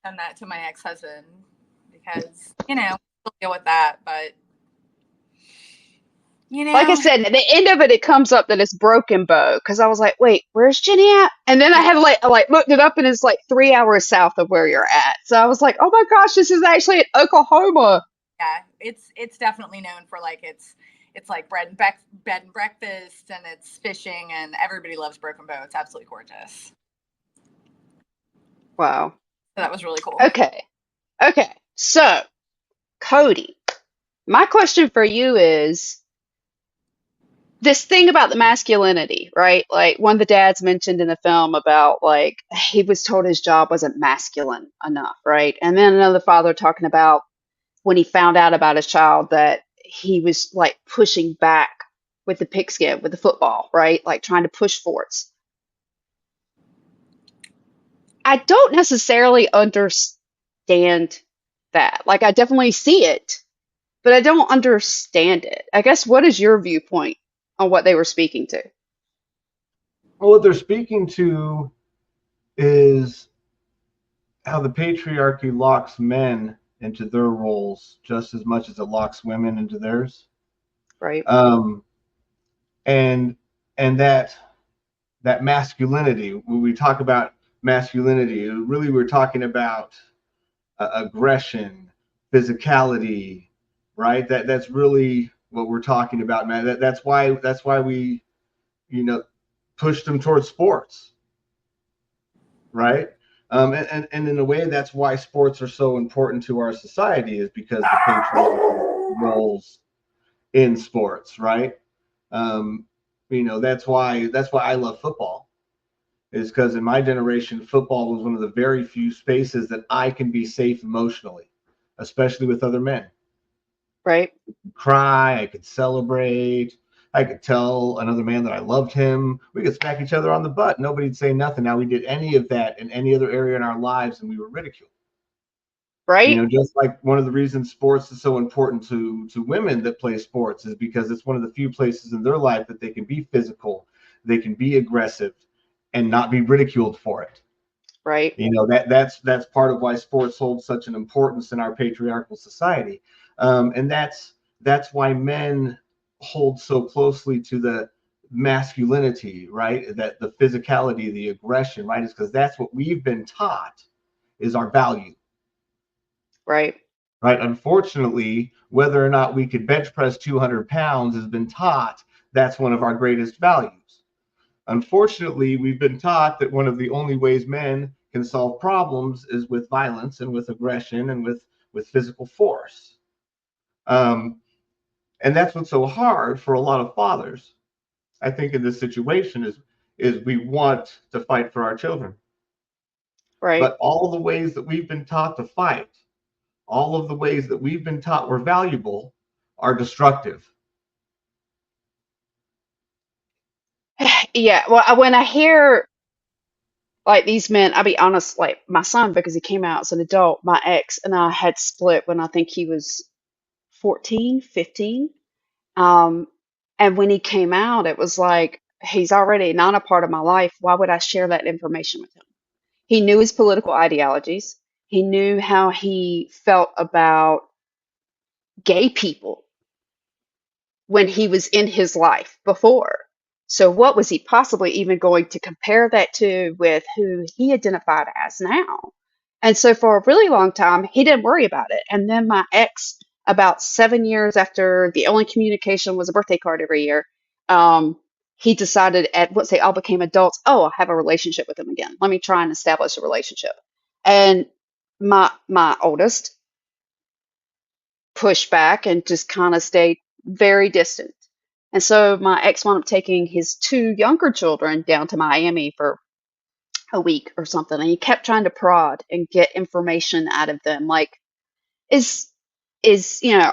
done that to my ex-husband because, we'll deal with that. But, you Like I know, said, at the end of it, it comes up that it's Broken Bow because I was like, wait, where's Jenny at? And then I yeah, had to I looked it up and it's like 3 hours south of where you're at. So I was like, oh my gosh, this is actually in Oklahoma. yeah, it's definitely known for like it's like bed and breakfast, and it's fishing, and everybody loves Broken Bow. It's absolutely gorgeous. Wow. So that was really cool. Okay. Okay. So, Cody, my question for you is this thing about the masculinity, right? Like one of the dads mentioned in the film about like he was told his job wasn't masculine enough, right? And then another father talking about when he found out about his child that he was like pushing back with the pigskin, with the football, right? Like trying to push forwards. I don't necessarily understand that. Like I definitely see it, but I don't understand it. I guess what is your viewpoint on what they were speaking to? Well, what they're speaking to is how the patriarchy locks men into their roles just as much as it locks women into theirs. Right? Um, and and that masculinity, when we talk about masculinity, really we're talking about aggression, physicality, right? That's really what we're talking about, man. That's why we, you know, push them towards sports, right? And in a way, that's why sports are so important to our society, is because the patriarchal roles in sports, right? Um, that's why I love football, is because in my generation, football was one of the very few spaces that I can be safe emotionally, especially with other men. Right? Cry, I could celebrate, I could tell another man that I loved him. We could smack each other on the butt. Nobody'd say nothing. Now we did any of that in any other area in our lives and we were ridiculed. Right? Just like one of the reasons sports is so important to women that play sports is because it's one of the few places in their life that they can be physical, they can be aggressive, and not be ridiculed for it. Right? That's part of why sports hold such an importance in our patriarchal society, and that's why men hold so closely to the masculinity, right? That the physicality, the aggression, right? Is because that's what we've been taught is our value, Right? right? Unfortunately, whether or not we could bench press 200 pounds has been taught that's one of our greatest values. Unfortunately, we've been taught that one of the only ways men can solve problems is with violence and with aggression and with physical force. Um, and that's what's so hard for a lot of fathers, I think, in this situation is we want to fight for our children. Right? But all the ways that we've been taught to fight, all of the ways that we've been taught we're valuable are destructive. Yeah. Well, when I hear like these men, I'll be honest, like my son, because he came out as an adult, my ex and I had split when I think he was 14, 15. Um, and when he came out, it was like, he's already not a part of my life. Why would I share that information with him? He knew his political ideologies. He knew how he felt about gay people when he was in his life before. So, what was he possibly even going to compare that to with who he identified as now? And so, for a really long time, he didn't worry about it. And then my ex, about 7 years after the only communication was a birthday card every year, um, he decided at once they all became adults, oh, I have a relationship with him again. Let me try and establish a relationship. And my oldest pushed back and just kind of stayed very distant. And so my ex wound up taking his two younger children down to Miami for a week or something. And he kept trying to prod and get information out of them. Like, is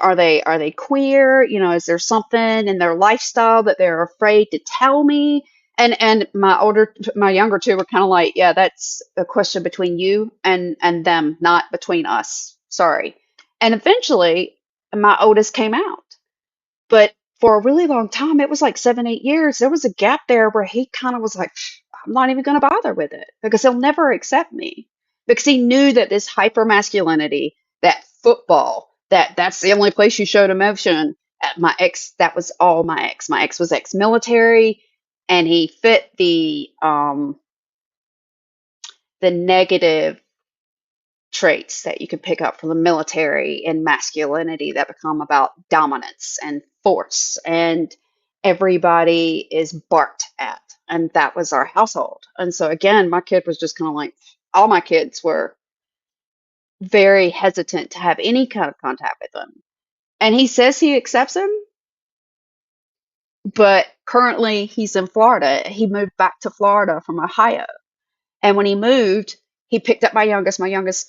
are they queer? Is there something in their lifestyle that they're afraid to tell me? And my younger two were kind of like, yeah, that's a question between you and them, not between us. Sorry. And eventually my oldest came out. But for a really long time, it was like 7, 8 years. There was a gap there where he kind of was like, I'm not even going to bother with it because he'll never accept me because he knew that this hyper masculinity, that football, that's the only place you showed emotion. At my ex, that was all my ex. My ex was ex-military, and he fit the negative traits that you can pick up from the military and masculinity that become about dominance and force, and everybody is barked at, and that was our household. And so again, my kid was just kind of like, all my kids were very hesitant to have any kind of contact with him. And he says he accepts him, but currently he's in Florida. He moved back to Florida from Ohio. And when he moved, he picked up my youngest.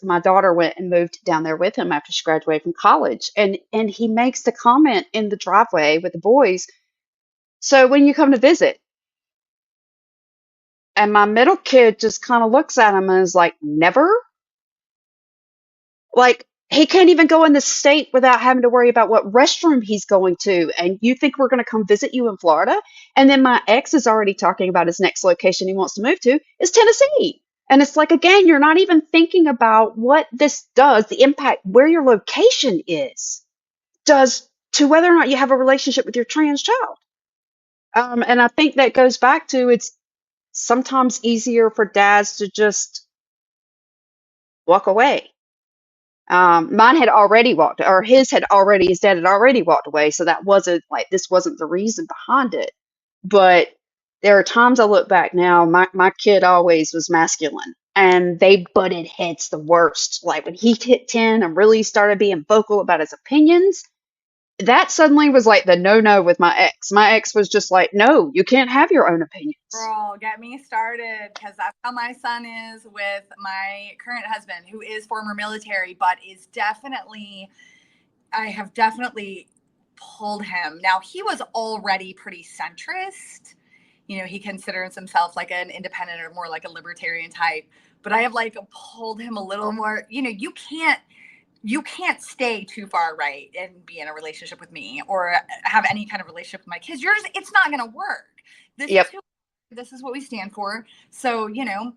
My daughter went and moved down there with him after she graduated from college. And he makes the comment in the driveway with the boys, so when you come to visit? And my middle kid just kind of looks at him and is like, never? Like, he can't even go in the state without having to worry about what restroom he's going to. And you think we're going to come visit you in Florida? And then my ex is already talking about his next location he wants to move to is Tennessee. And it's like, again, you're not even thinking about what this does, the impact where your location does to whether or not you have a relationship with your trans child. And I think that goes back to, it's sometimes easier for dads to just walk away. Mine had already walked, or his dad had already walked away. So that wasn't like, this wasn't the reason behind it. But there are times I look back now, my kid always was masculine, and they butted heads the worst. Like when he hit 10 and really started being vocal about his opinions, that suddenly was like the no with my ex. My ex was just like, no, you can't have your own opinions. Girl, get me started, because that's how my son is with my current husband, who is former military, but I have definitely pulled him. Now, he was already pretty centrist. You know, he considers himself like an independent or more like a libertarian type, but I have like pulled him a little more. You know, you can't stay too far right and be in a relationship with me or have any kind of relationship with my kids. It's not going to work. This is what we stand for. So, you know,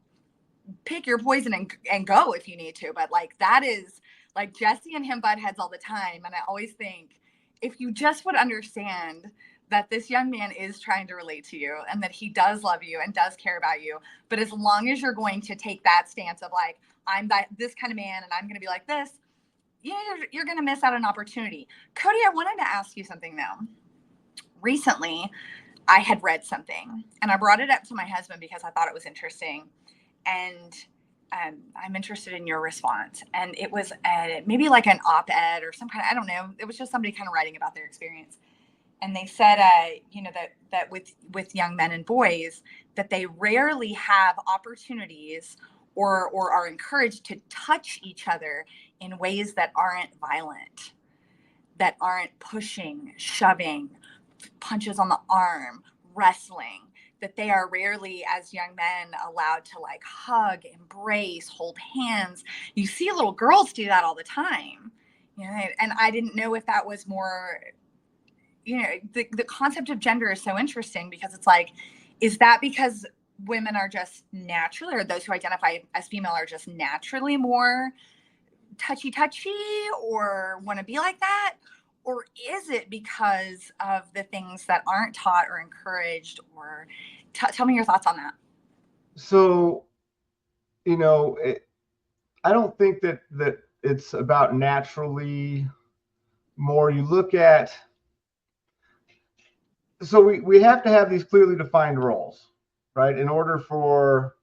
pick your poison and go if you need to. But like, that is like, Jesse and him butt heads all the time. And I always think, if you just would understand that this young man is trying to relate to you and that he does love you and does care about you. But as long as you're going to take that stance of like, I'm this kind of man and I'm going to be like this, you're going to miss out on an opportunity. Cody, I wanted to ask you something though. Recently, I had read something and I brought it up to my husband because I thought it was interesting. And I'm interested in your response. And it was maybe like an op-ed or some kind of, I don't know. It was just somebody kind of writing about their experience. And they said, that with young men and boys, that they rarely have opportunities or are encouraged to touch each other in ways that aren't violent, that aren't pushing, shoving, punches on the arm, wrestling, that they are rarely, as young men, allowed to like hug, embrace, hold hands. You see little girls do that all the time, you know, and I didn't know if that was more, you know, the concept of gender is so interesting because it's like, is that because women are just naturally, or those who identify as female are just naturally more touchy or want to be like that? Or is it because of the things that aren't taught or encouraged? Or tell me your thoughts on that. So, you know, I don't think that it's about naturally more. You look at, so we have to have these clearly defined roles, right? In order for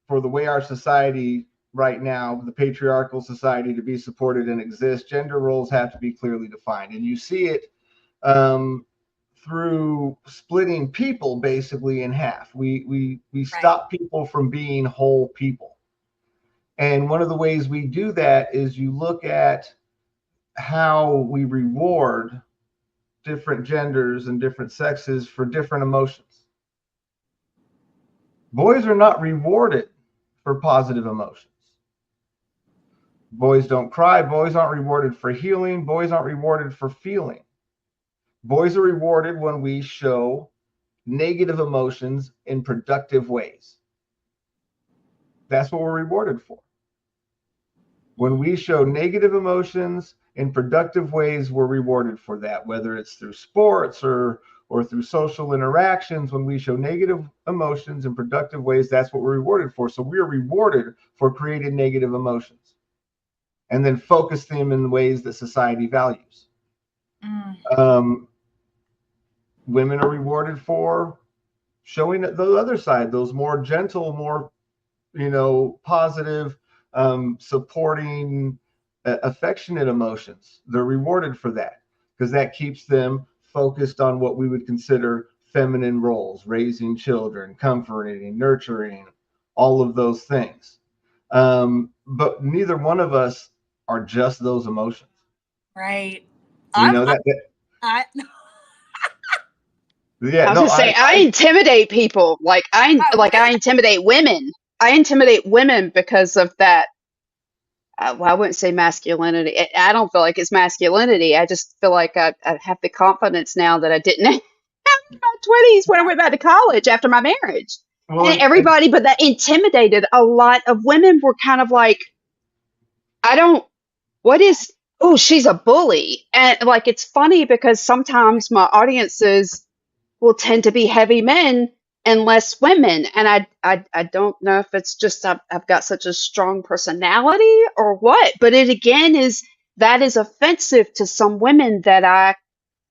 the way our society right now, the patriarchal society, to be supported and exist, gender roles have to be clearly defined. And you see it through splitting people basically in half. We stop people from being whole people. And one of the ways we do that is you look at how we reward different genders and different sexes for different emotions. Boys are not rewarded for positive emotions. Boys don't cry. Boys aren't rewarded for healing. Boys aren't rewarded for feeling. Boys are rewarded when we show negative emotions in productive ways. That's what we're rewarded for. When we show negative emotions in productive ways, we're rewarded for that, whether it's through sports or through social interactions. When we show negative emotions in productive ways, that's what we're rewarded for. So we are rewarded for creating negative emotions and then focus them in ways that society values. Women are rewarded for showing the other side, those more gentle, more positive, supporting, affectionate emotions. They're rewarded for that because that keeps them focused on what we would consider feminine roles, raising children, comforting, nurturing, all of those things. But neither one of us are just those emotions. Right. You know that I yeah, I was no, gonna say I intimidate people. I intimidate women. I intimidate women because of that. Well, I wouldn't say masculinity. I don't feel like it's masculinity. I just feel like I have the confidence now that I didn't have in my 20s when I went back to college after my marriage. well, And everybody, but that intimidated a lot of women were kind of like, I don't, what is, oh, she's a bully. And like, it's funny because sometimes my audiences will tend to be heavy men and less women. And I don't know if it's just I've got such a strong personality or what, but it again that is offensive to some women that I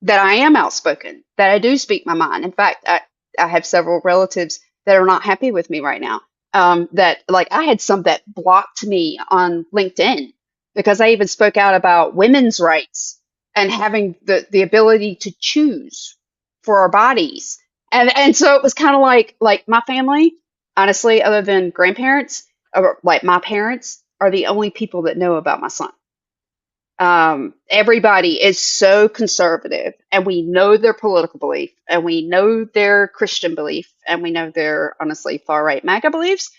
am outspoken, that I do speak my mind. In fact, I have several relatives that are not happy with me right now. That like I had some that blocked me on LinkedIn because I even spoke out about women's rights and having the ability to choose for our bodies. And so it was kind of like my family, honestly, other than grandparents, or like my parents are the only people that know about my son. Everybody is so conservative, and we know their political belief, and we know their Christian belief, and we know their honestly far right MAGA beliefs.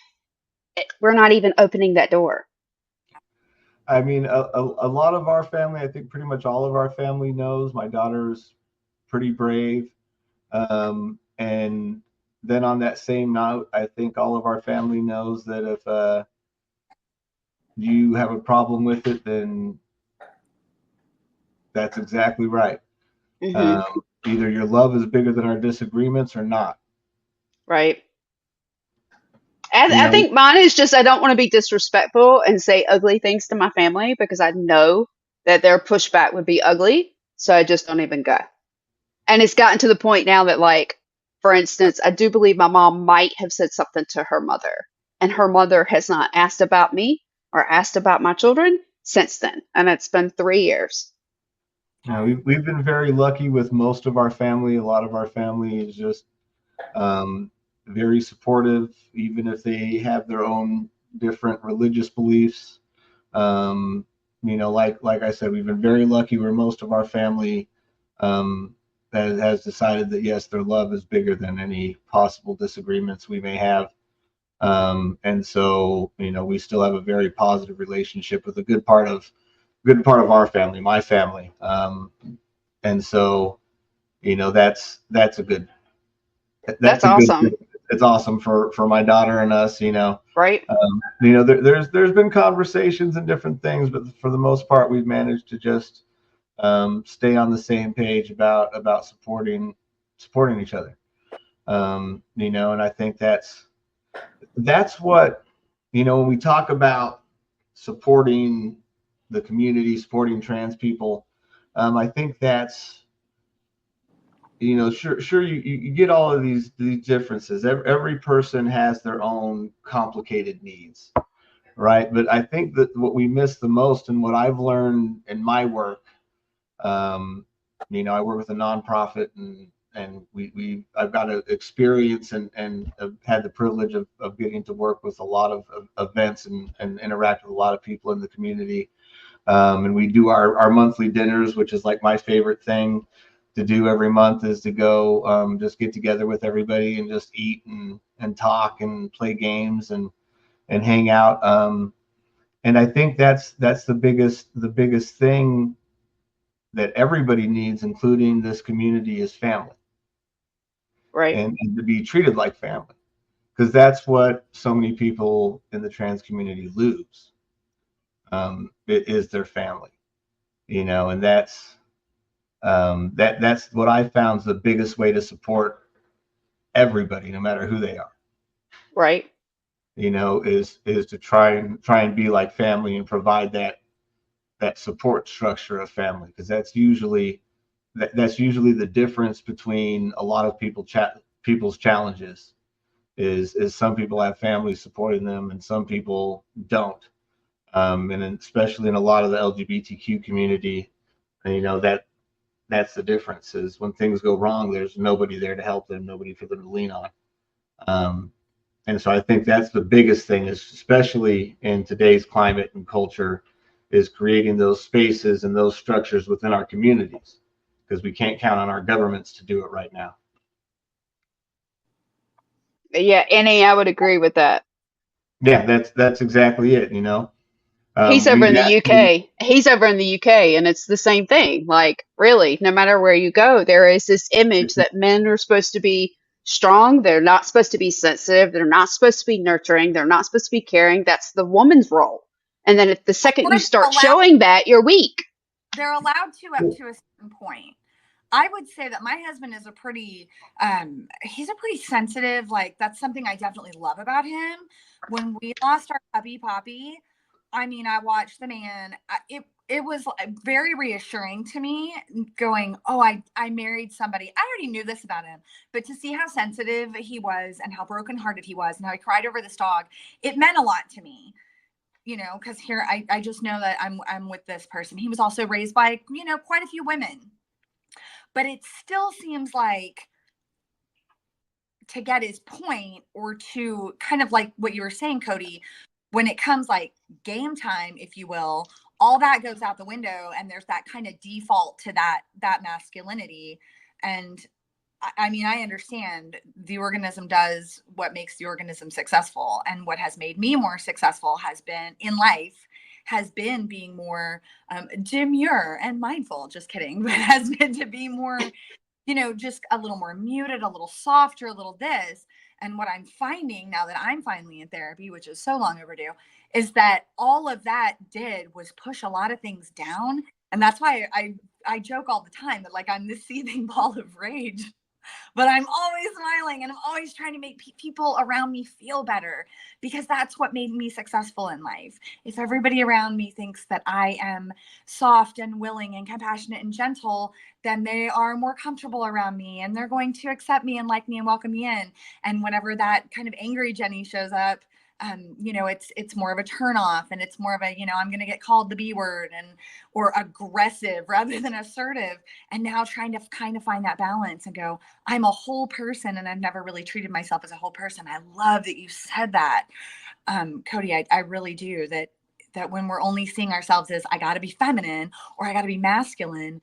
We're not even opening that door. I mean, a lot of our family, I think pretty much all of our family knows my daughter's pretty brave. And then on that same note, I think all of our family knows that if you have a problem with it, then that's exactly right. Hmm. Either your love is bigger than our disagreements or not. Right. You I know, think mine is just I don't want to be disrespectful and say ugly things to my family because I know that their pushback would be ugly. So I just don't even go. And it's gotten to the point now that, like, for instance, I do believe my mom might have said something to her mother, and her mother has not asked about me or asked about my children since then. And it's been 3 years. we've been very lucky with most of our family. A lot of our family is just um, very supportive, even if they have their own different religious beliefs. Um, like I said, we've been very lucky where most of our family um, has decided that yes, their love is bigger than any possible disagreements we may have. And so, we still have a very positive relationship with a good part of our family, my family. And so, that's a good That's that's a good thing. awesome, It's awesome for my daughter and us. right? There's been conversations and different things, but for the most part, we've managed to just stay on the same page about supporting each other. And I think that's what when we talk about supporting the community, supporting trans people. I think that's sure you get all of these differences. Every person has their own complicated needs, right? But I think that what we miss the most, and what I've learned in my work, um, I work with a nonprofit, and I've got an experience and I've had the privilege of getting to work with a lot of events and interact with a lot of people in the community. And we do our monthly dinners, which is like my favorite thing to do every month, is to go just get together with everybody and just eat and talk and play games and hang out. And I think that's the biggest thing that everybody needs, including this community, is family, Right. and to be treated like family, because that's what so many people in the trans community lose. is their family, and that's what I found is the biggest way to support everybody, no matter who they are. Right. Is to try and be like family and provide that support structure of family, because that's usually the difference between a lot of people's challenges. Is some people have families supporting them and some people don't, and especially in a lot of the LGBTQ community, that's the difference. Is when things go wrong, there's nobody there to help them, nobody for them to lean on. Um, and so I think that's the biggest thing, is especially in today's climate and culture, is creating those spaces and those structures within our communities, because we can't count on our governments to do it right now. Yeah, Annie, I would agree with that. Yeah, that's exactly it. He's over in We've the actually, UK. He's over in the UK, and it's the same thing. Like, really, no matter where you go, there is this image that men are supposed to be strong. They're not supposed to be sensitive. They're not supposed to be nurturing. They're not supposed to be caring. That's the woman's role. And then if the second Or you they're start allowed showing that, you're weak. they're allowed to up to a certain point. I would say that my husband is he's a pretty sensitive, like that's something I definitely love about him. When we lost our puppy Poppy, I mean, I watched the man, it was very reassuring to me, going, oh, I married somebody. I already knew this about him, but to see how sensitive he was and how brokenhearted he was and how he cried over this dog, it meant a lot to me. Because here I just know that I'm with this person. He was also raised by, quite a few women. But it still seems like, to get his point, or to kind of like what you were saying, Cody, when it comes like game time, if you will, all that goes out the window, and there's that kind of default to that masculinity. And I mean, I understand the organism does what makes the organism successful. And what has made me more successful has been being more demure and mindful. Just kidding. But has been to be more, just a little more muted, a little softer, a little this. And what I'm finding now that I'm finally in therapy, which is so long overdue, is that all of that did was push a lot of things down. And that's why I joke all the time that, like, I'm this seething ball of rage, but I'm always smiling and I'm always trying to make people around me feel better, because that's what made me successful in life. If everybody around me thinks that I am soft and willing and compassionate and gentle, then they are more comfortable around me and they're going to accept me and like me and welcome me in. And whenever that kind of angry Jenny shows up, it's more of a turn off, and it's more of a, I'm going to get called the B word, or aggressive rather than assertive. And now trying to kind of find that balance and go, I'm a whole person, and I've never really treated myself as a whole person. I love that you said that. Cody, I really do, that when we're only seeing ourselves as, I got to be feminine or I got to be masculine,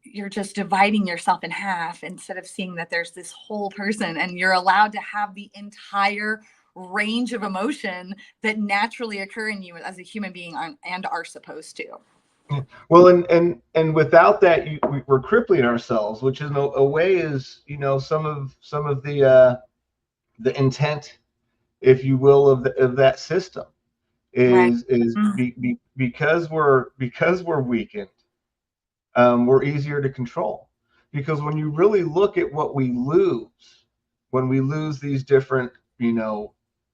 you're just dividing yourself in half, instead of seeing that there's this whole person and you're allowed to have the entire range of emotion that naturally occur in you as a human being, and are supposed to. well, and without that, we're crippling ourselves, which in a way is, some of the intent, if you will, of that system, Right. is because we're weakened, we're easier to control. Because when you really look at what we lose when we lose these different,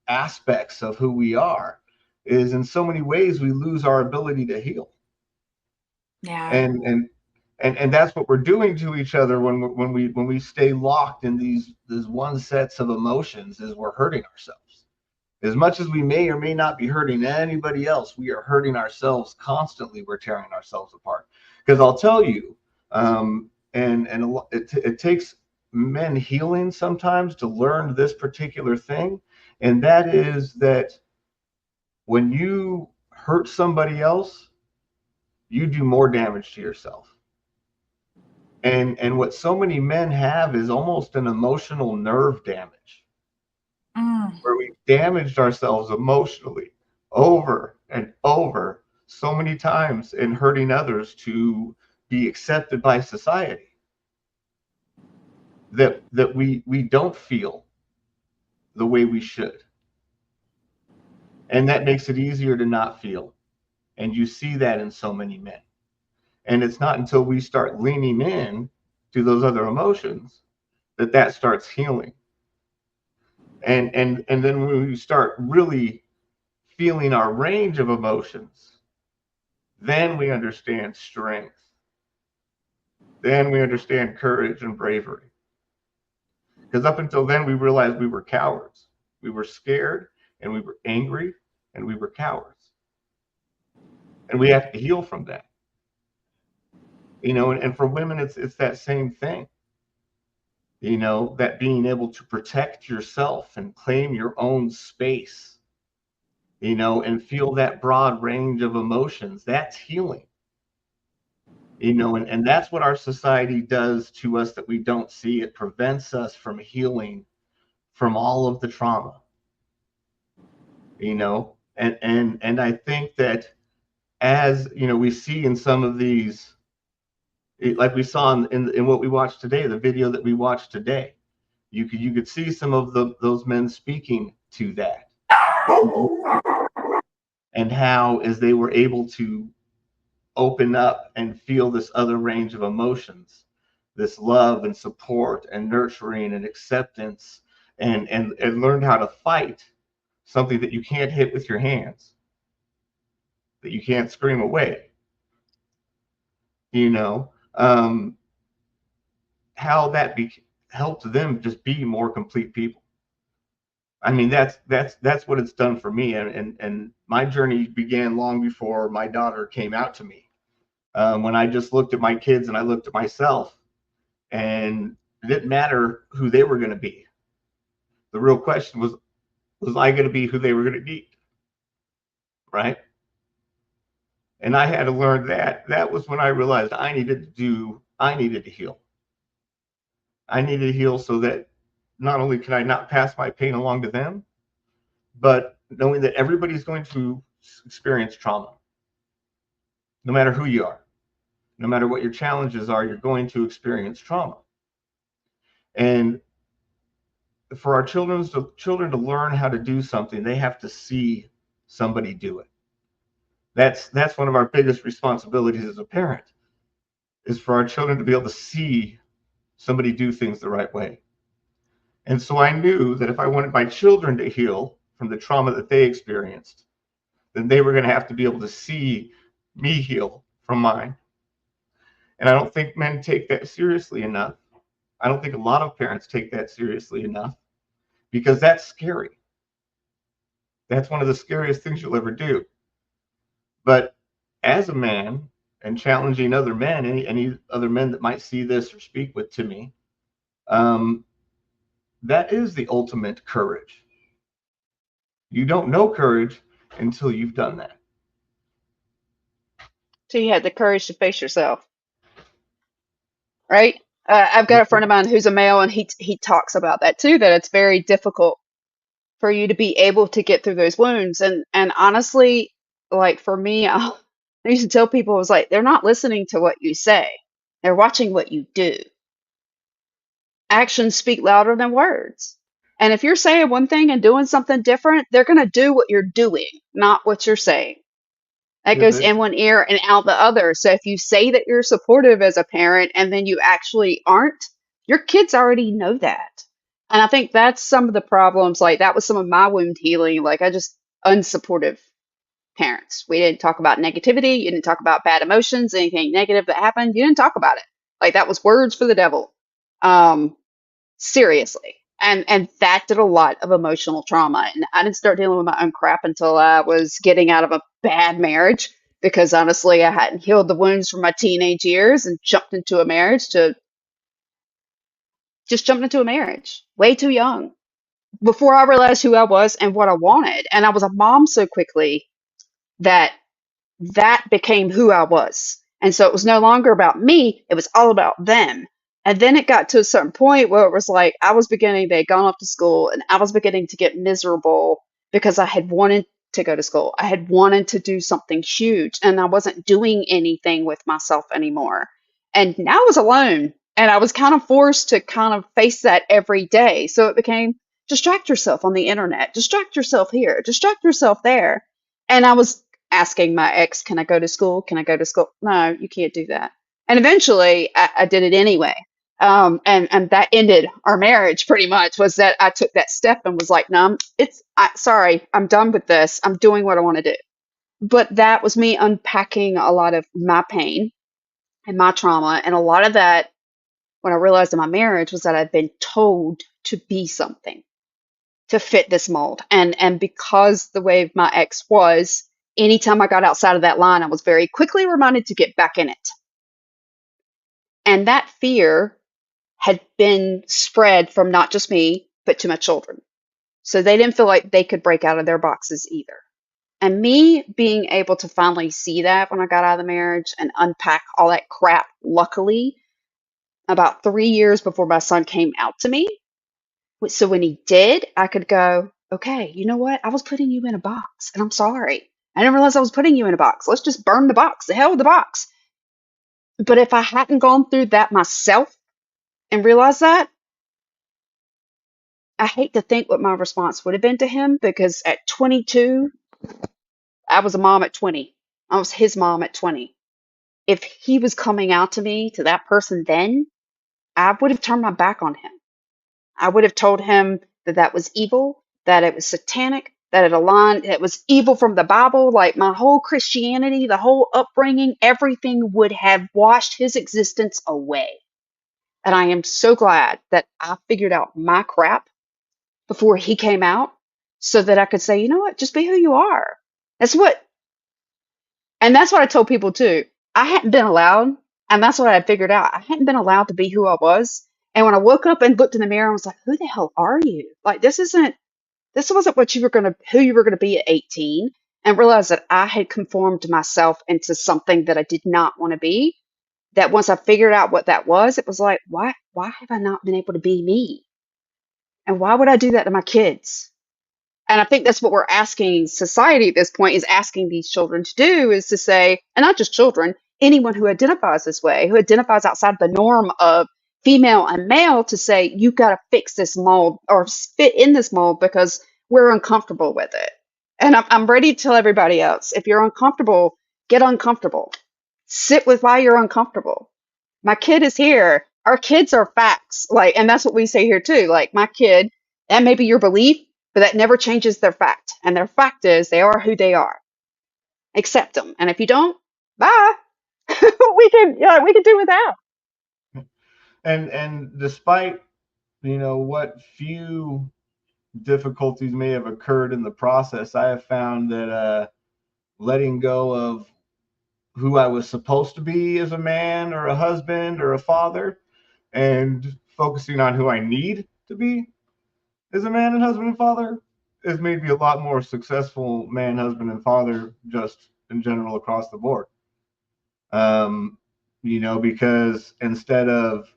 aspects of who we are, is in so many ways we lose our ability to heal. Yeah. And that's what we're doing to each other when we stay locked in these one sets of emotions, is we're hurting ourselves. As much as we may or may not be hurting anybody else, we are hurting ourselves constantly. We're tearing ourselves apart. Because I'll tell you, it takes men healing sometimes to learn this particular thing, and that is that when you hurt somebody else, you do more damage to yourself. And what so many men have is almost an emotional nerve damage, where we've damaged ourselves emotionally over and over so many times, in hurting others to be accepted by society, that we don't feel the way we should. And that makes it easier to not feel. And you see that in so many men. And it's not until we start leaning in to those other emotions that starts healing. And then when we start really feeling our range of emotions, then we understand strength. Then we understand courage and bravery. Because up until then, we realized we were cowards. We were scared, and we were angry, and we were cowards. And we have to heal from that. And for women, it's that same thing. That being able to protect yourself and claim your own space, and feel that broad range of emotions, that's healing. And that's what our society does to us that we don't see. It prevents us from healing from all of the trauma. And I think that as we see in some of these, like we saw in what we watched today, the video that we watched today, you could see some of those men speaking to that, and how as they were able to open up and feel this other range of emotions, this love and support and nurturing and acceptance, and learn how to fight something that you can't hit with your hands, that you can't scream away. How that helped them just be more complete people. I mean, that's what it's done for me, and my journey began long before my daughter came out to me. When I just looked at my kids and I looked at myself, and it didn't matter who they were going to be. The real question was I going to be who they were going to be, right? And I had to learn that. That was when I realized I needed to heal. I needed to heal so that not only can I not pass my pain along to them, but knowing that everybody's going to experience trauma. No matter who you are, no matter what your challenges are, you're going to experience trauma. And for our children to learn how to do something, they have to see somebody do it. That's one of our biggest responsibilities as a parent, is for our children to be able to see somebody do things the right way. And so I knew that if I wanted my children to heal from the trauma that they experienced, then they were going to have to be able to see me heal from mine. And I don't think men take that seriously enough. I don't think a lot of parents take that seriously enough, because that's scary. That's one of the scariest things you'll ever do. But as a man, and challenging other men, any other men that might see this or speak with to me, that is the ultimate courage. You don't know courage until you've done that. So you had the courage to face yourself, right? I've got a friend of mine who's a male, and he talks about that too, that it's very difficult for you to be able to get through those wounds. And honestly, like for me, I used to tell people, I was like, they're not listening to what you say. They're watching what you do. Actions speak louder than words. And if you're saying one thing and doing something different, they're going to do what you're doing, not what you're saying. That goes in one ear and out the other. So if you say that you're supportive as a parent and then you actually aren't, your kids already know that. And I think that's some of the problems. Like that was some of my wound healing. Like I just unsupportive parents. We didn't talk about negativity. You didn't talk about bad emotions, anything negative that happened. You didn't talk about it. Like that was words for the devil. Seriously. And that did a lot of emotional trauma. And I didn't start dealing with my own crap until I was getting out of a bad marriage, because honestly, I hadn't healed the wounds from my teenage years and jumped into a marriage way too young, before I realized who I was and what I wanted. And I was a mom so quickly that became who I was. And so it was no longer about me, it was all about them. And then it got to a certain point where it was like they had gone off to school, and I was beginning to get miserable because I had wanted to go to school. I had wanted to do something huge, and I wasn't doing anything with myself anymore. And now I was alone, and I was kind of forced to kind of face that every day. So it became distract yourself on the internet, distract yourself here, distract yourself there. And I was asking my ex, can I go to school? Can I go to school? No, you can't do that. And eventually I did it anyway. And that ended our marriage pretty much, was that I took that step and was like, no, sorry, I'm done with this. I'm doing what I want to do. But that was me unpacking a lot of my pain and my trauma. And a lot of that, what I realized in my marriage, was that I'd been told to be something, to fit this mold. And because the way my ex was, anytime I got outside of that line, I was very quickly reminded to get back in it. And that fear had been spread from not just me, but to my children. So they didn't feel like they could break out of their boxes either. And me being able to finally see that when I got out of the marriage and unpack all that crap, luckily, about 3 years before my son came out to me. So when he did, I could go, okay, you know what? I was putting you in a box, and I'm sorry. I didn't realize I was putting you in a box. Let's just burn the box. The hell with the box. But if I hadn't gone through that myself and realized that, I hate to think what my response would have been to him, because at 22, I was a mom at 20. I was his mom at 20. If he was coming out to me, to that person then, I would have turned my back on him. I would have told him that that was evil, that it was satanic, that it was evil from the Bible. Like my whole Christianity, the whole upbringing, everything would have washed his existence away. And I am so glad that I figured out my crap before he came out, so that I could say, you know what, just be who you are. And that's what I told people too. I hadn't been allowed, and that's what I had figured out. I hadn't been allowed to be who I was. And when I woke up and looked in the mirror, I was like, who the hell are you? Like, this wasn't who you were gonna be at 18, and realized that I had conformed myself into something that I did not want to be. That once I figured out what that was, it was like, why have I not been able to be me? And why would I do that to my kids? And I think that's what we're asking society at this point, is asking these children to do, is to say, and not just children, anyone who identifies this way, who identifies outside the norm of female and male, to say, you got to fix this mold or fit in this mold because we're uncomfortable with it. And I'm ready to tell everybody else, if you're uncomfortable, get uncomfortable. Sit with why you're uncomfortable. My kid is here. Our kids are facts. Like, and that's what we say here too. Like, my kid, that may be your belief, but that never changes their fact. And their fact is they are who they are. Accept them. And if you don't, bye. we can do without. And despite, what few difficulties may have occurred in the process, I have found that letting go of who I was supposed to be as a man or a husband or a father, and focusing on who I need to be as a man and husband and father, has made me a lot more successful man, husband, and father, just in general across the board. Because instead of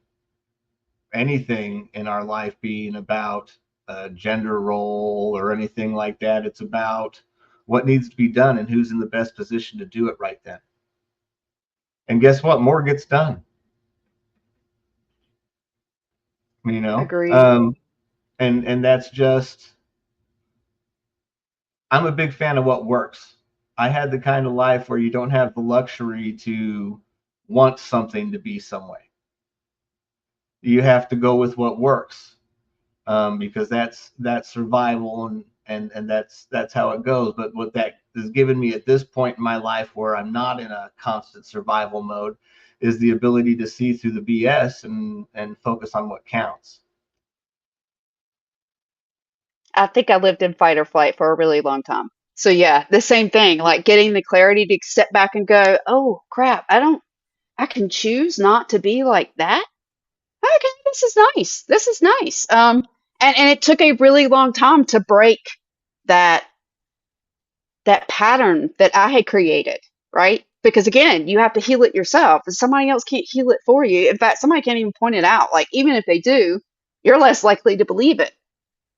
anything in our life being about a gender role or anything like that, it's about what needs to be done and who's in the best position to do it right then. And guess what? More gets done. Agreed. And that's just, I'm a big fan of what works. I had the kind of life where you don't have the luxury to want something to be some way. You have to go with what works, because that's survival, and that's how it goes. But what that has given me at this point in my life, where I'm not in a constant survival mode, is the ability to see through the BS and focus on what counts. I think I lived in fight or flight for a really long time. So yeah, the same thing, like getting the clarity to step back and go, oh crap, I can choose not to be like that. Okay, this is nice. This is nice. And it took a really long time to break that pattern that I had created, right? Because again, you have to heal it yourself, and somebody else can't heal it for you. In fact, somebody can't even point it out. Like, even if they do, you're less likely to believe it,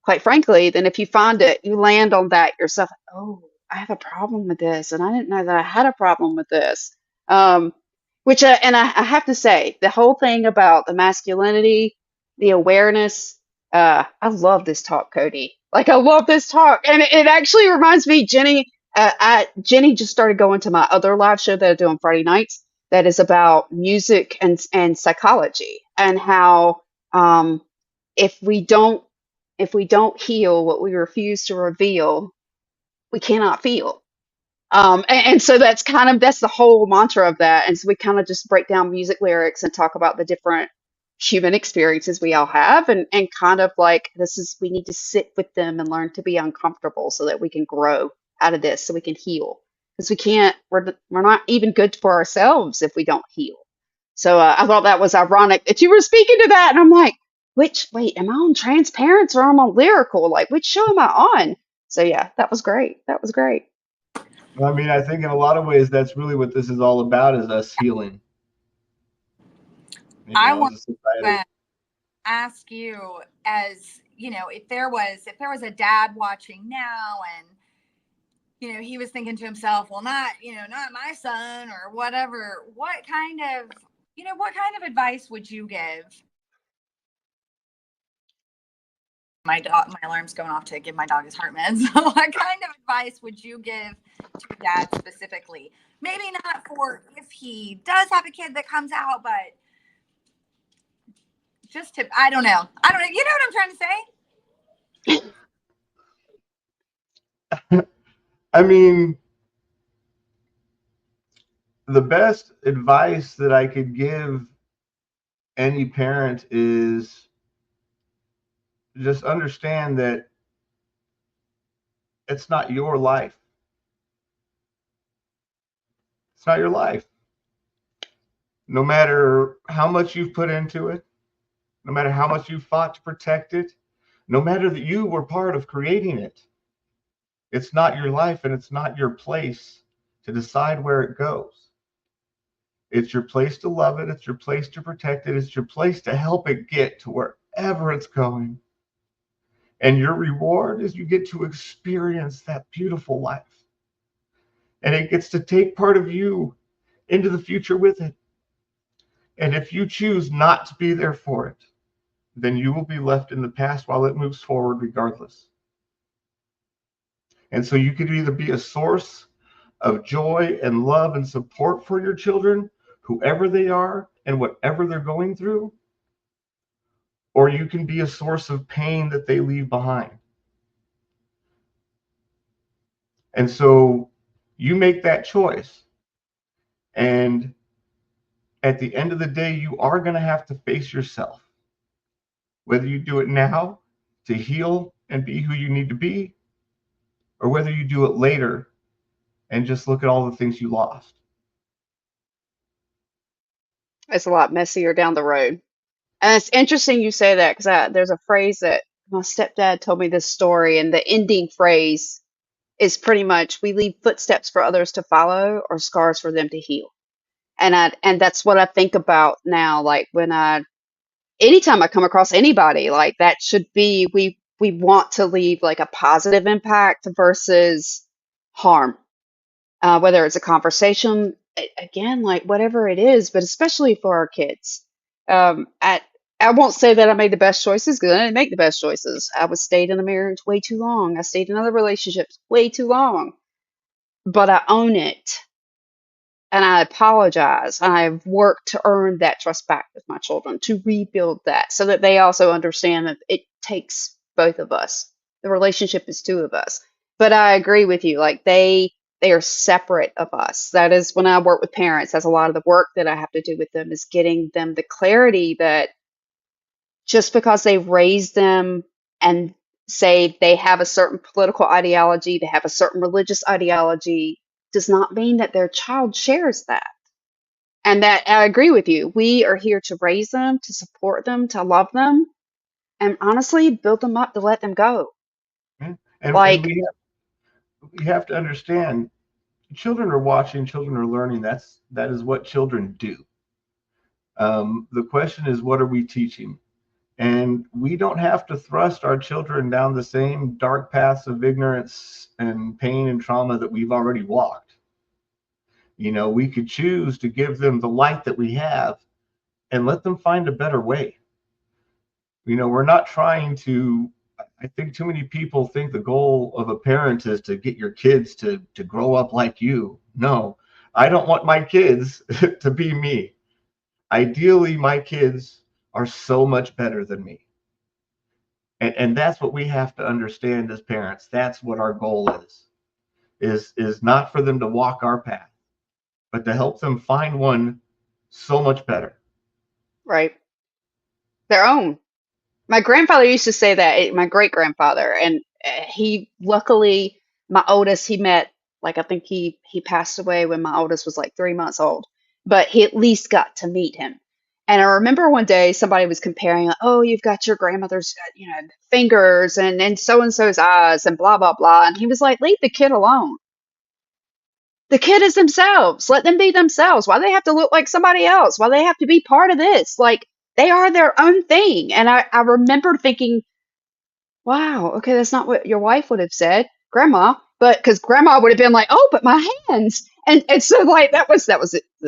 quite frankly, than if you find it, you land on that yourself. Oh, I have a problem with this, and I didn't know that I had a problem with this. I have to say, the whole thing about the masculinity, the awareness, I love this talk, Cody. Like, I love this talk. And it actually reminds me, Jenny, Jenny just started going to my other live show that I do on Friday nights. That is about music and psychology, and how if we don't heal what we refuse to reveal, we cannot feel. And so that's the whole mantra of that. And so we kind of just break down music lyrics and talk about the different human experiences we all have, and kind of like we need to sit with them and learn to be uncomfortable so that we can grow out of this, so we can heal. Because we're not even good for ourselves if we don't heal. So I thought that was ironic that you were speaking to that, and I'm like, wait, am I on Transparents or am I on Lyrical? Like, which show am I on? So yeah, that was great. That was great. I mean, I think in a lot of ways, that's really what this is all about, is us healing. I As want a society. to ask you, as if there was a dad watching now, and he was thinking to himself, well, not my son or whatever, what kind of advice would you give? My alarm's going off to give my dog his heart meds. So what kind of advice would you give to a dad specifically? Maybe not for if he does have a kid that comes out, but just to, I don't know. You know what I'm trying to say? I mean, the best advice that I could give any parent is just understand that it's not your life. It's not your life. No matter how much you've put into it, no matter how much you've fought to protect it, no matter that you were part of creating it, it's not your life, and it's not your place to decide where it goes. It's your place to love it. It's your place to protect it. It's your place to help it get to wherever it's going. And your reward is you get to experience that beautiful life. And it gets to take part of you into the future with it. And if you choose not to be there for it, then you will be left in the past while it moves forward regardless. And so you could either be a source of joy and love and support for your children, whoever they are and whatever they're going through, or you can be a source of pain that they leave behind. And so you make that choice. And at the end of the day, you are going to have to face yourself. Whether you do it now to heal and be who you need to be, or whether you do it later and just look at all the things you lost. It's a lot messier down the road. And it's interesting you say that, because there's a phrase that my stepdad told me this story, and the ending phrase is pretty much, we leave footsteps for others to follow or scars for them to heal. And that's what I think about now. Like anytime I come across anybody, like that should be, we want to leave like a positive impact versus harm. Whether it's a conversation, again, like whatever it is, but especially for our kids. I won't say that I made the best choices, because I didn't make the best choices. I was stayed in a marriage way too long. I stayed in other relationships way too long, but I own it, and I apologize. And I've worked to earn that trust back with my children, to rebuild that, so that they also understand that it takes both of us. The relationship is two of us. But I agree with you. Like they are separate of us. That is, when I work with parents, that's a lot of the work that I have to do with them, is getting them the clarity that just because they raise them and say they have a certain political ideology, they have a certain religious ideology, does not mean that their child shares that. And that, I agree with you. We are here to raise them, to support them, to love them, and honestly, build them up to let them go. And we have to understand, children are watching, children are learning. That is what children do. The question is, what are we teaching? And we don't have to thrust our children down the same dark paths of ignorance and pain and trauma that we've already walked. We could choose to give them the light that we have and let them find a better way. We're not trying to, I think too many people think the goal of a parent is to get your kids to grow up like you. No, I don't want my kids to be me. Ideally, my kids are so much better than me. And that's what we have to understand as parents. That's what our goal is not for them to walk our path, but to help them find one so much better. Right. Their own. My grandfather used to say that, my great grandfather, and he luckily, my oldest, he met, like, I think he passed away when my oldest was like 3 months old, but he at least got to meet him. And I remember one day somebody was comparing, like, oh, you've got your grandmother's, fingers and so and so's eyes and blah blah blah, and he was like, leave the kid alone. The kid is themselves. Let them be themselves. Why do they have to look like somebody else? Why do they have to be part of this? Like, they are their own thing. And I remember thinking, wow, okay, that's not what your wife would have said, grandma. But because grandma would have been like, oh, but my hands. And so, like, that was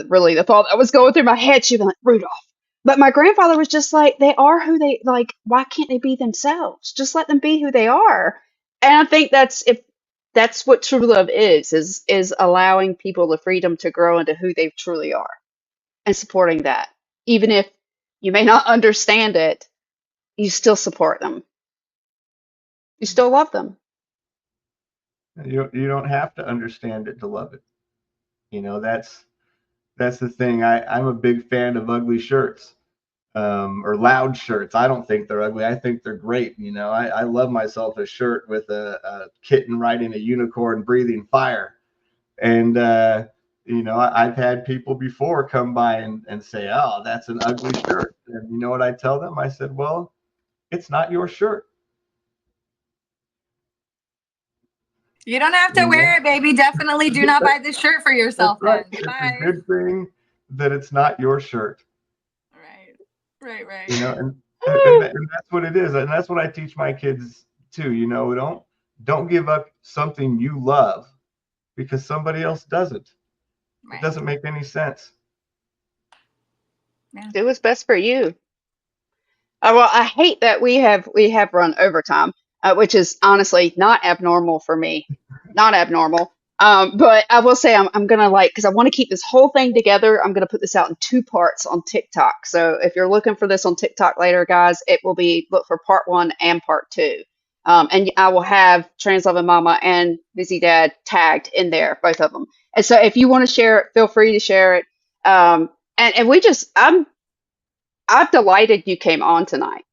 really the thought that was going through my head. She'd be like, Rudolph. But my grandfather was just like, they are who they, like, why can't they be themselves? Just let them be who they are. And I think that's what true love is allowing people the freedom to grow into who they truly are and supporting that. Even if you may not understand it, you still support them. You still love them. You don't have to understand it to love it. That's the thing. I'm a big fan of ugly shirts, or loud shirts. I don't think they're ugly. I think they're great. I love myself a shirt with a kitten riding a unicorn breathing fire. And, I've had people before come by and say, oh, that's an ugly shirt. And you know what I tell them? I said, well, it's not your shirt. You don't have to wear it, baby. Definitely do not buy this shirt for yourself. That's right. Then. It's Bye. a good thing that it's not your shirt. Right. And that's what it is. And that's what I teach my kids too. Don't give up something you love because somebody else doesn't. Right. It doesn't make any sense. Yeah. Do what's best for you. Well, I hate that we have run overtime, which is honestly not abnormal for me, not abnormal. But I will say I'm gonna, because I want to keep this whole thing together. I'm gonna put this out in 2 parts on TikTok. So if you're looking for this on TikTok later, guys, it will be look for part 1 and part 2. And I will have Trans Loving Mama and Busy Dad tagged in there, both of them. And so if you want to share it, feel free to share it. And I'm delighted you came on tonight.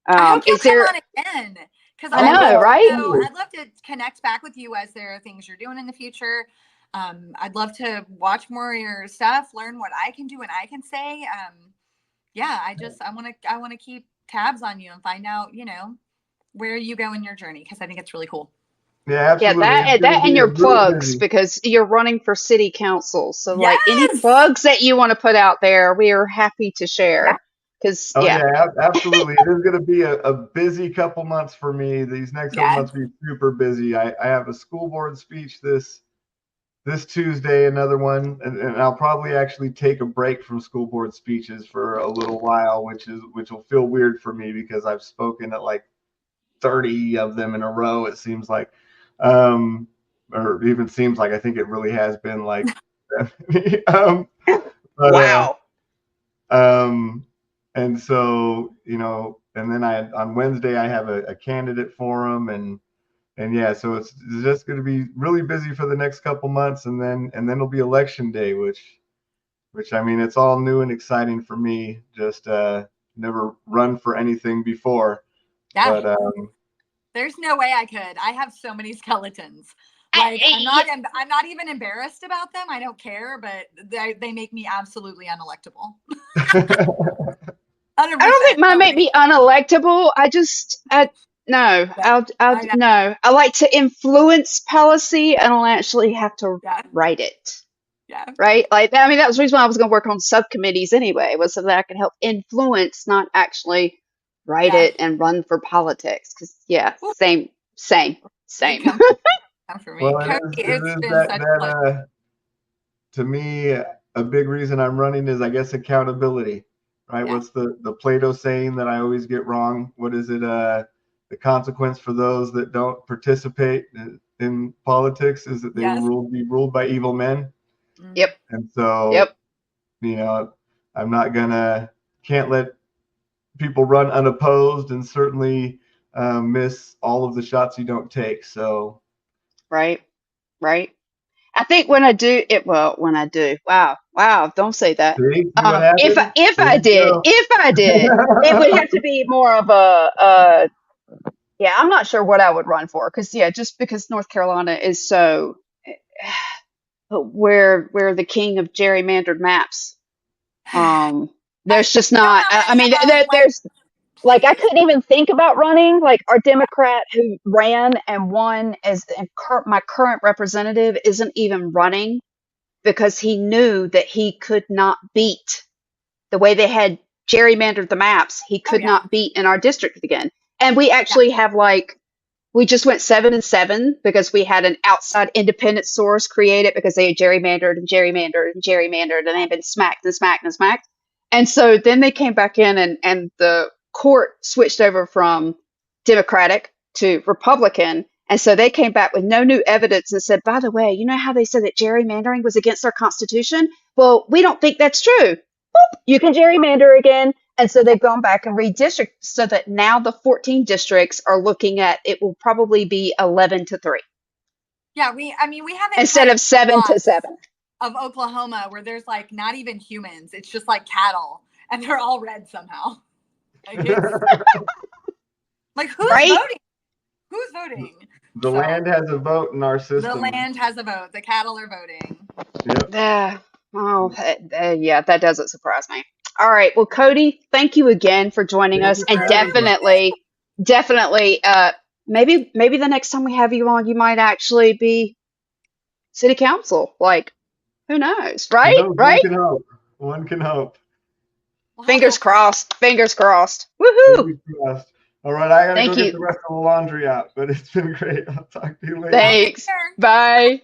I hope you'll come on again, because I know, right? I'd love to connect back with you as there are things you're doing in the future. I'd love to watch more of your stuff, learn what I can do and I can say. I want to keep tabs on you and find out, where you go in your journey, because I think it's really cool. Yeah, absolutely. Yeah, that and your plugs, because you're running for city council. So, like, any plugs that you want to put out there, we are happy to share. Yeah, absolutely. It is going to be a busy couple months for me. These next couple months will be super busy. I have a school board speech this Tuesday, another one, and I'll probably actually take a break from school board speeches for a little while, which will feel weird for me because I've spoken at like 30 of them in a row, it seems like. Or even seems like, I think it really has been like wow. And so, and then on Wednesday I have a candidate forum, and yeah, so it's just going to be really busy for the next couple months, and then it'll be election day, which I mean, it's all new and exciting for me. Just never run for anything before. Yeah. But there's no way I could. I have so many skeletons. Like, I'm not even embarrassed about them. I don't care, but they make me absolutely unelectable. I don't think mine make me unelectable. No. I like to influence policy. I don't actually have to write it. Yeah. Right? Like, I mean, that was the reason why I was going to work on subcommittees anyway, was so that I could help influence, not actually write it and run for politics. Because, same. For me. Well, to me, a big reason I'm running is, I guess, accountability, right? What's the Plato saying that I always get wrong? What is it? The the consequence for those that don't participate in politics is that they Yes. will be ruled by evil men. Yep. And so, Yep. you know, I'm not can't let people run unopposed, and certainly miss all of the shots you don't take. So, Right. Right. I think when I do it, well, when I do, wow, don't say that. see what happened? If There I you did, go. it would have to be more of yeah, I'm not sure what I would run for, because yeah, just because North Carolina is so we're the king of gerrymandered maps. There's just You know not. how I many mean, of us there's like I please? couldn't even think about running. Like our Democrat who ran and won as my current representative isn't even running because he knew that he could not beat the way they had gerrymandered the maps. He Oh could yeah, not beat in our district again. And we yeah, actually have like, we just went 7-7 because we had an outside independent source created because they had gerrymandered and gerrymandered and gerrymandered and they've been smacked and smacked and smacked. And so then they came back in and the court switched over from Democratic to Republican. And so they came back with no new evidence and said, by the way, you know how they said that gerrymandering was against our Constitution? Well, we don't think that's true. Boop, you can gerrymander again. And so they've gone back and redistricted so that now the 14 districts are looking at it will probably be 11-3 yeah. We have instead entire of 7-7. swaths of Oklahoma where there's like not even humans; it's just like cattle, and they're all red somehow. Like it's like who's Right? voting? Who's voting? The So land has a vote in our the system. land has a vote. The cattle are voting. Yep. Yeah, that doesn't surprise me. All right. Well, Cody, thank you again for joining Thank us. you And for having me. definitely, maybe the next time we have you on, you might actually be city council. Like, who knows? Who Right? knows? One Right? can hope. One can hope. We'll have Fingers hope. crossed. Fingers crossed. Woohoo! Fingers crossed. All right, I gotta Thank go get you. the rest of the laundry out, but it's been great. I'll talk to you later. Yeah, take Thanks. care. Bye.